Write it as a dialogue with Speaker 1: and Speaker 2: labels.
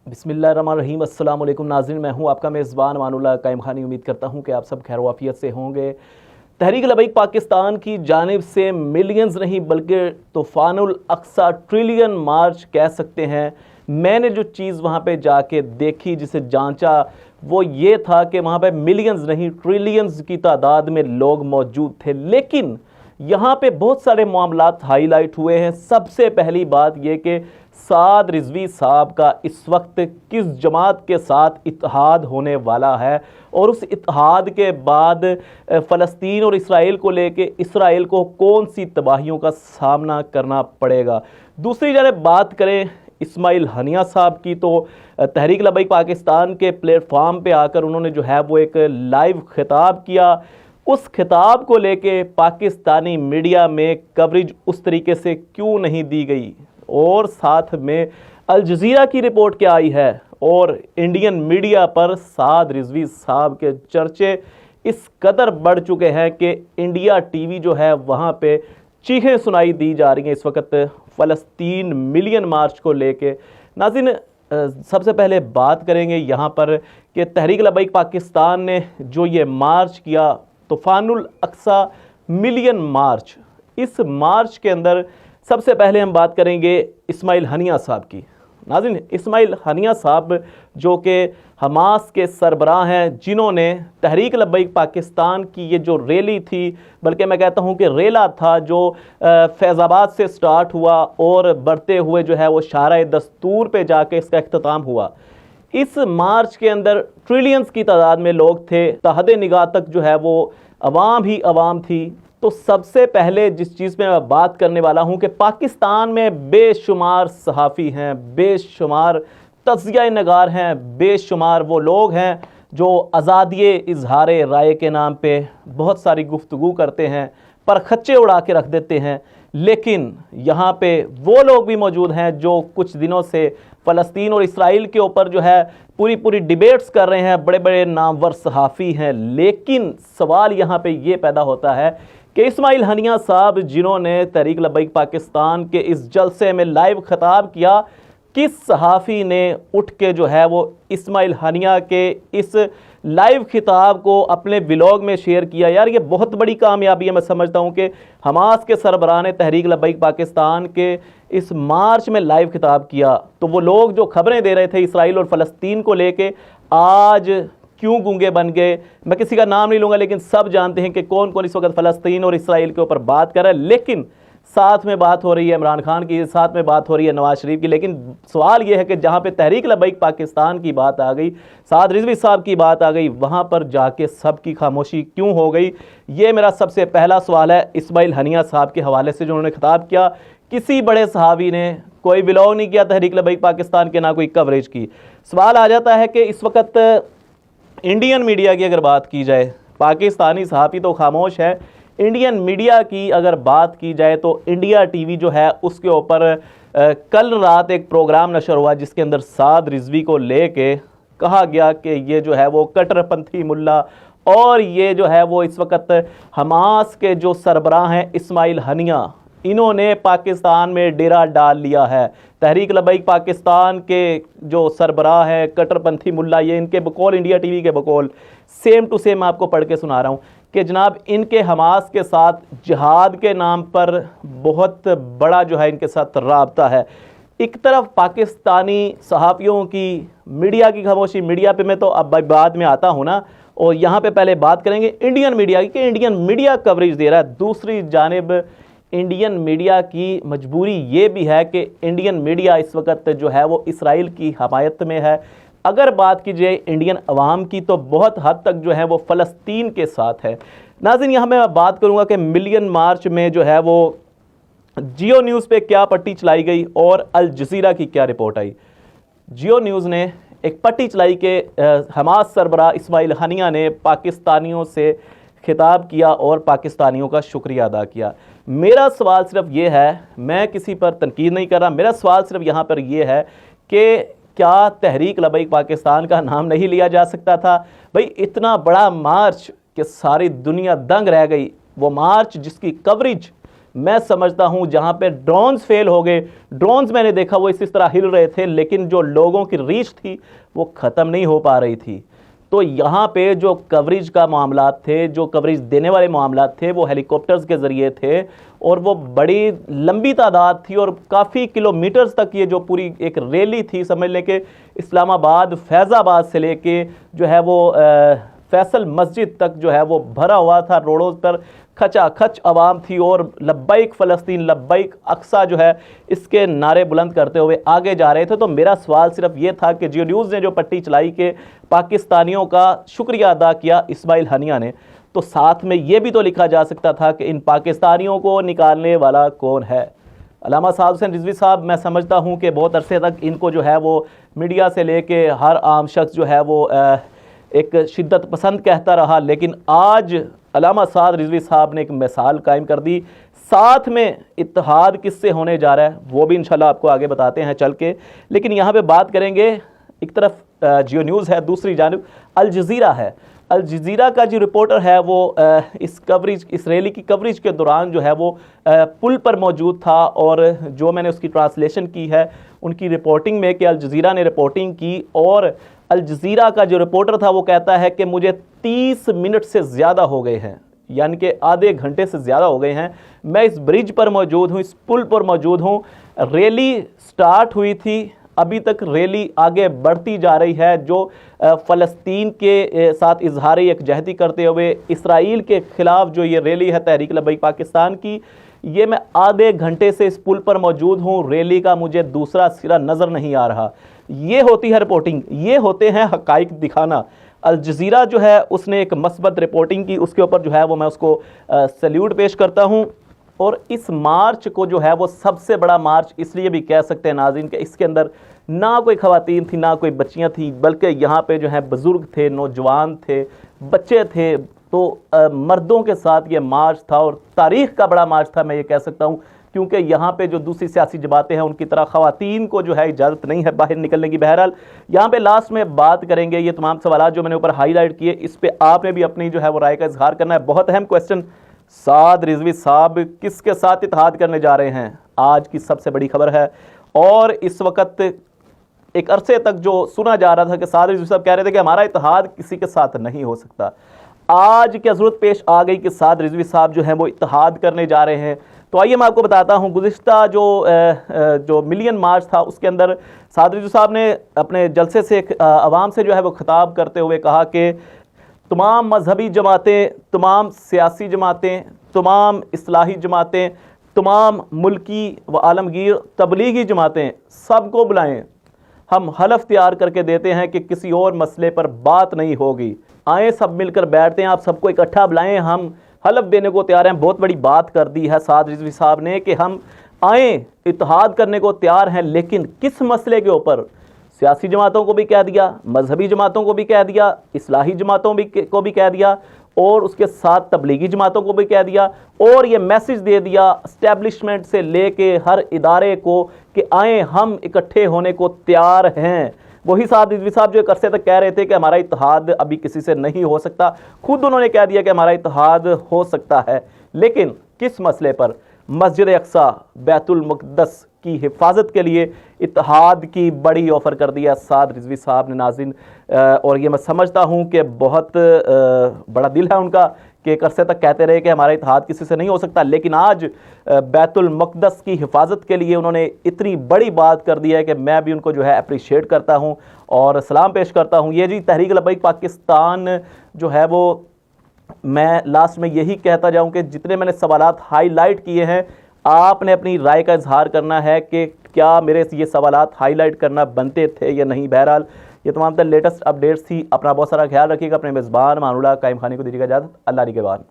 Speaker 1: बिस्मिल्लाहिर्रहमानिर्रहीम। अस्सलाम वालेकुम नाज़रीन, मैं हूं आपका मेज़बान अमानुल्लाह कायम खानी। उम्मीद करता हूं कि आप सब खैर वाफियत से होंगे। तहरीक लबैक पाकिस्तान की जानिब से मिलियंस नहीं बल्कि तूफ़ानुल अक्सा ट्रिलियन मार्च कह सकते हैं। मैंने जो चीज़ वहाँ पे जाके देखी, जिसे जांचा, वो ये था कि वहाँ पे मिलियंस नहीं ट्रिलियंस की तादाद में लोग मौजूद थे। लेकिन यहाँ पे बहुत सारे मामलात हाईलाइट हुए हैं। सबसे पहली बात यह कि साद रिजवी साहब का इस वक्त किस जमात के साथ इत्तेहाद होने वाला है और उस इत्तेहाद के बाद फ़लस्तीन और इसराइल को लेके इसराइल को कौन सी तबाहियों का सामना करना पड़ेगा। दूसरी जानब बात करें इस्माइल हनिया साहब की, तो तहरीक लबैक पाकिस्तान के प्लेटफॉर्म पे आकर उन्होंने जो है वो एक लाइव खिताब किया। उस खिताब को लेके पाकिस्तानी मीडिया में कवरेज उस तरीके से क्यों नहीं दी गई, और साथ में अल जज़ीरा की रिपोर्ट क्या आई है, और इंडियन मीडिया पर साद रिजवी साहब के चर्चे इस कदर बढ़ चुके हैं कि इंडिया टीवी जो है वहाँ पे चीखें सुनाई दी जा रही हैं इस वक्त फ़लस्तीन मिलियन मार्च को लेके। नाज़रीन, सबसे पहले बात करेंगे यहाँ पर कि तहरीक लबैक पाकिस्तान ने जो ये मार्च किया, तूफ़ानुल अक्सा मिलियन मार्च, इस मार्च के अंदर सबसे पहले हम बात करेंगे इस्माइल हनिया साहब की। नाज़रीन, इस्माइल हनिया साहब जो कि हमास के सरबराह हैं, जिन्होंने तहरीक लबैक पाकिस्तान की ये जो रैली थी, बल्कि मैं कहता हूँ कि रेला था, जो फैज़ाबाद से स्टार्ट हुआ और बढ़ते हुए जो है वो शारा दस्तूर पे जाके इसका इख्तिताम हुआ। इस मार्च के अंदर ट्रिलियंस की तादाद में लोग थे। तहद निगाह तक जो है वो अवाम ही अवाम थी। तो सबसे पहले जिस चीज़ में मैं बात करने वाला हूं कि पाकिस्तान में बेशुमार सहाफ़ी हैं, बेशुमार तज़किया नगार हैं, बेशुमार वो लोग हैं जो आज़ादी इजहार राय के नाम पे बहुत सारी गुफ्तगू करते हैं, पर खच्चे उड़ा के रख देते हैं। लेकिन यहाँ पे वो लोग भी मौजूद हैं जो कुछ दिनों से फ़लस्तीन और इसराइल के ऊपर जो है पूरी डिबेट्स कर रहे हैं, बड़े बड़े नामवर सहाफ़ी हैं। लेकिन सवाल यहाँ पे ये पैदा होता है कि इस्माइल हनिया साहब, जिन्होंने तहरीक लबैक पाकिस्तान के इस जलसे में लाइव खिताब किया, किस सहाफ़ी ने उठ के जो है वो इस्माइल हनिया के इस लाइव खिताब को अपने व्लॉग में शेयर किया। यार, ये बहुत बड़ी कामयाबी है। मैं समझता हूँ कि हमास के सरबराह ने तहरीक लबैक पाकिस्तान के इस मार्च में लाइव खिताब किया, तो वो लोग जो खबरें दे रहे थे इसराइल और फ़लस्तीन को लेके, आज क्यों गूंगे बन गए। मैं किसी का नाम नहीं लूँगा, लेकिन सब जानते हैं कि कौन कौन इस वक्त फ़लस्तीन और इसराइल के ऊपर बात कर रहा है। लेकिन साथ में बात हो रही है इमरान खान की, साथ में बात हो रही है नवाज शरीफ की। लेकिन सवाल यह है कि जहाँ पे तहरीक लबैक पाकिस्तान की बात आ गई, साद रिजवी साहब की बात आ गई, वहाँ पर जाके सबकी खामोशी क्यों हो गई। ये मेरा सबसे पहला सवाल है इस्माइल हनिया साहब के हवाले से, जो उन्होंने खिताब किया। किसी बड़े सहाबी ने कोई व्लॉग नहीं किया तहरीक लबैक पाकिस्तान के, ना कोई कवरेज की। सवाल आ जाता है कि इस वक्त इंडियन मीडिया की अगर बात की जाए, पाकिस्तानी सहाफ़ी तो खामोश है, इंडियन मीडिया की अगर बात की जाए तो इंडिया टीवी जो है उसके ऊपर कल रात एक प्रोग्राम नशर हुआ जिसके अंदर साद रिजवी को लेके कहा गया कि ये जो है वो कट्टरपंथी मुल्ला, और ये जो है वो इस वक्त हमास के जो सरबराह हैं इस्माइल हनिया, इन्होंने पाकिस्तान में डेरा डाल लिया है। तहरीक लबैक पाकिस्तान के जो सरबराह है कट्टरपंथी मुल्ला, ये इनके बकौल, इंडिया टीवी के बकौल, सेम टू सेम आपको पढ़ के सुना रहा हूँ कि जनाब इनके हमास के साथ जिहाद के नाम पर बहुत बड़ा जो है इनके साथ राब्ता है। एक तरफ पाकिस्तानी सहाफ़ियों की, मीडिया की खामोशी, मीडिया पे मैं तो अब बाद में आता हूँ ना, और यहाँ पे पहले बात करेंगे इंडियन मीडिया की कि इंडियन मीडिया कवरेज दे रहा है। दूसरी जानिब इंडियन मीडिया की मजबूरी ये भी है कि इंडियन मीडिया इस वक्त जो है वो इसराइल की हमायत में है। अगर बात की जाए इंडियन अवाम की, तो बहुत हद तक जो है वो फ़लस्तीन के साथ है। नाज़रीन, यहाँ मैं बात करूँगा कि मिलियन मार्च में जो है वो जियो न्यूज़ पे क्या पट्टी चलाई गई और अल जज़ीरा की क्या रिपोर्ट आई। जियो न्यूज़ ने एक पट्टी चलाई कि हमास सरबराह इस्माइल हनिया ने पाकिस्तानियों से खिताब किया और पाकिस्तानियों का शुक्रिया अदा किया। मेरा सवाल सिर्फ ये है, मैं किसी पर तनकीद नहीं कर रहा, मेरा सवाल सिर्फ यहाँ पर यह है कि क्या तहरीक लबैक पाकिस्तान का नाम नहीं लिया जा सकता था। भाई, इतना बड़ा मार्च कि सारी दुनिया दंग रह गई, वो मार्च जिसकी कवरेज मैं समझता हूं जहां पे ड्रोन्स फेल हो गए, ड्रोन्स मैंने देखा वो इस तरह हिल रहे थे, लेकिन जो लोगों की रीच थी वो ख़त्म नहीं हो पा रही थी। तो यहाँ पे जो कवरेज का मामला थे, जो कवरेज देने वाले मामला थे, वो हेलीकॉप्टर्स के ज़रिए थे और वो बड़ी लंबी तादाद थी और काफ़ी किलोमीटर्स तक ये जो पूरी एक रैली थी, समझ लें कि इस्लामाबाद फैज़ाबाद से लेके जो है वो फैसल मस्जिद तक जो है वो भरा हुआ था। रोडों पर खचाखच आवाम थी और लब्बैक फ़लस्तीन, लब्बैक अक्सा जो है इसके नारे बुलंद करते हुए आगे जा रहे थे। तो मेरा सवाल सिर्फ ये था कि जियो न्यूज़ ने जो पट्टी चलाई कि पाकिस्तानियों का शुक्रिया अदा किया इस्माइल हनिया ने, तो साथ में ये भी तो लिखा जा सकता था कि इन पाकिस्तानियों को निकालने वाला कौन है। अल्लामा साद हुसैन रिजवी साहब, मैं समझता हूँ कि बहुत अरसे तक इनको जो है वो मीडिया से लेके हर आम शख्स जो है वो एक शिद्दत पसंद कहता रहा, लेकिन आज अल्लामा साद रिजवी साहब ने एक मिसाल कायम कर दी। साथ में इत्तेहाद किससे होने जा रहा है वो भी इंशाल्लाह आपको आगे बताते हैं चल के। लेकिन यहाँ पे बात करेंगे, एक तरफ जियो न्यूज़ है, दूसरी जानिब अल जज़ीरा है। अल जज़ीरा का जो रिपोर्टर है वो इस रैली की कवरेज के दौरान जो है वो पुल पर मौजूद था और जो मैंने उसकी ट्रांसलेशन की है उनकी रिपोर्टिंग में कि अल जज़ीरा ने रिपोर्टिंग की और अल जज़ीरा का जो रिपोर्टर था वो कहता है कि मुझे 30 मिनट से ज़्यादा हो गए हैं, यानी कि आधे घंटे से ज़्यादा हो गए हैं, मैं इस ब्रिज पर मौजूद हूँ, इस पुल पर मौजूद हूँ। रैली स्टार्ट हुई थी, अभी तक रैली आगे बढ़ती जा रही है। जो फ़लस्तीन के साथ इजहार यकजहती करते हुए इसराइल के ख़िलाफ़ जो ये रैली है तहरीक लब्बैक पाकिस्तान की, ये मैं आधे घंटे से इस पुल पर मौजूद हूँ, रैली का मुझे दूसरा सिरा नज़र नहीं आ रहा। ये होती है रिपोर्टिंग, ये होते हैं हक़ाइक़ दिखाना। अल जज़ीरा जो है उसने एक मस्बत रिपोर्टिंग की, उसके ऊपर जो है वो मैं उसको सैल्यूट पेश करता हूँ। और इस मार्च को जो है वो सबसे बड़ा मार्च इसलिए भी कह सकते हैं नाज़रीन कि इसके अंदर ना कोई ख़वातीन थी, ना कोई बच्चियाँ थी, बल्कि यहाँ पे जो है बुज़ुर्ग थे, नौजवान थे, बच्चे थे। तो मर्दों के साथ ये मार्च था और तारीख़ का बड़ा मार्च था, मैं ये कह सकता हूँ, क्योंकि यहाँ पे जो दूसरी सियासी जमातें हैं उनकी तरह ख़वातीन को जो है इजाज़त नहीं है बाहर निकलने की। बहरहाल यहाँ पे लास्ट में बात करेंगे, ये तमाम सवाल जो मैंने ऊपर हाईलाइट किए इस पर आपने भी अपनी जो है वो राय का इजहार करना है। बहुत अहम क्वेश्चन, साद रिजवी साहब किसके साथ इत्तेहाद करने जा रहे हैं, आज की सबसे बड़ी खबर है। और इस वक्त एक अरसे तक जो सुना जा रहा था कि साद रिजवी साहब कह रहे थे कि हमारा इत्तेहाद किसी के साथ नहीं हो सकता, आज क्या ज़रूरत पेश आ गई कि साद रिजवी साहब जो हैं वो इत्तेहाद करने जा रहे हैं। तो आइए मैं आपको बताता हूँ, गुज़िश्ता जो मिलियन मार्च था उसके अंदर साद रिजवी साहब ने अपने जलसे से आवाम से जो है वो खिताब करते हुए कहा कि तमाम मजहबी जमातें, तमाम सियासी जमातें, तमाम इस्लाही जमातें, तमाम मुल्की व आलमगीर तबलीगी जमातें, सबको बुलाएं। हम हलफ तैयार करके देते हैं कि किसी और मसले पर बात नहीं होगी, आए सब मिलकर बैठते हैं, आप सबको इकट्ठा बुलाएं, हम हलफ देने को तैयार हैं। बहुत बड़ी बात कर दी है साद रिजवी साहब ने कि हम आए, इत्तेहाद करने को तैयार हैं, लेकिन किस मसले के ऊपर। सियासी जमातों को भी कह दिया, मजहबी जमातों को भी कह दिया, इस्लाही जमातों को भी कह दिया और उसके साथ तबलीगी जमातों को भी कह दिया और ये मैसेज दे दिया इस्टेब्लिशमेंट से लेके हर इदारे को कि आए हम इकट्ठे होने को तैयार हैं। वही साद रिजवी साहब जो एक अरसे तक कह रहे थे कि हमारा इत्तेहाद अभी किसी से नहीं हो सकता, खुद उन्होंने कह दिया कि हमारा इत्तेहाद हो सकता है, लेकिन किस मसले पर। मस्जिद अक्सा, बैतुल मुक़द्दस की हिफाजत के लिए इत्तेहाद की बड़ी ऑफ़र कर दिया साद रिजवी साहब ने नाज़रीन। और ये मैं समझता हूँ कि बहुत बड़ा दिल है उनका कि एक अरसे तक कहते रहे कि हमारा इत्तेहाद किसी से नहीं हो सकता, लेकिन आज बैतुल मुक़द्दस की हिफाजत के लिए उन्होंने इतनी बड़ी बात कर दी है कि मैं भी उनको जो है अप्रिशिएट करता हूँ और सलाम पेश करता हूँ। ये जी तहरीक लब्बैक पाकिस्तान जो है वो, मैं लास्ट में यही कहता जाऊँ कि जितने मैंने सवालात हाईलाइट किए हैं, आपने अपनी राय का इजहार करना है कि क्या मेरे ये सवालात हाईलाइट करना बनते थे या नहीं। बहरहाल ये तमाम लेटेस्ट अपडेट्स थी। अपना बहुत सारा ख्याल रखिएगा। अपने मेज़बान मानुल्लाह कायम खानी को दीजिएगा इजाज़त। अल्लाह निगहबान।